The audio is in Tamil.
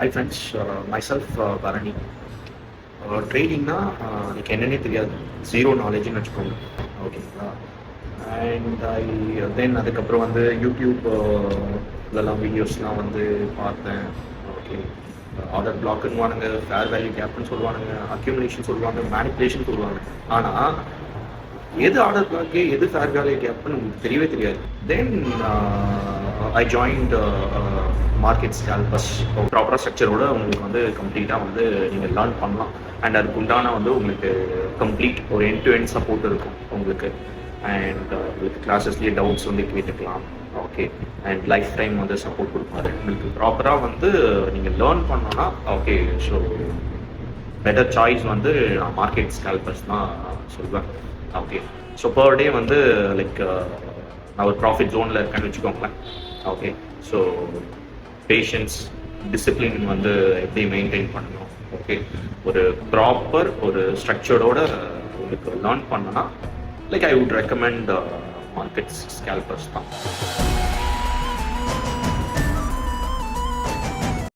Hi friends, myself Bharani. ட்ரேடிங்னா எனக்கு என்னன்னே தெரியாது, ஜீரோ நாலேஜ்னு வச்சுக்கோங்க. ஓகேங்களா. அண்ட் அதுக்கப்புறம் வந்து யூடியூப் இதெல்லாம் வீடியோஸ்லாம் வந்து பார்த்தேன். ஓகே. ஆர்டர் பிளாக்குன்னு ஃபேர் வேல்யூ கேப்னு சொல்லுவானுங்க, அக்யூமுலேஷன் சொல்லுவாங்க, மேனிப்புலேஷன் சொல்லுவாங்க. ஆனால் எது ஆர்டர் பிளாக்கு எது ஃபேர் வேல்யூ கேப்னு உங்களுக்கு தெரியவே தெரியாது. தென் ஐ ஜாயின்ட் மார்க்கெட் ஸ்கேல்பர்ஸ். ப்ராப்பராக ஸ்ட்ரக்சரோட உங்களுக்கு வந்து கம்ப்ளீட்டாக வந்து நீங்கள் லேர்ன் பண்ணலாம். அண்ட் அதுக்கு உண்டான வந்து உங்களுக்கு கம்ப்ளீட் ஒரு எண்ட் டு எண்ட் சப்போர்ட் இருக்கும் உங்களுக்கு. அண்ட் உங்களுக்கு கிளாஸஸ்லேயே டவுட்ஸ் வந்து கேட்டுக்கலாம். ஓகே. அண்ட் லைஃப் டைம் வந்து சப்போர்ட் கொடுப்பாரு உங்களுக்கு. ப்ராப்பராக வந்து நீங்கள் லேர்ன் பண்ணோன்னா ஓகே. ஸோ பெட்டர் சாய்ஸ் வந்து நான் மார்க்கெட் ஸ்கேல்பர்ஸ் தான் சொல்வேன். ஓகே. ஸோ பர் டே வந்து லைக் நான் ஒரு ப்ராஃபிட் ஜோனில் இருக்கேன்னு வச்சுக்கோங்களேன். ஓகே. ஸோ பேஷன்ஸ், டிசிப்ளின் வந்து எப்படி மெயின்டைன் பண்ணணும். ஓகே. ஒரு ப்ராப்பர் ஒரு ஸ்ட்ரக்சர்டோட உங்களுக்கு லேர்ன் பண்ணனா like I would recommend market scalpers தான்.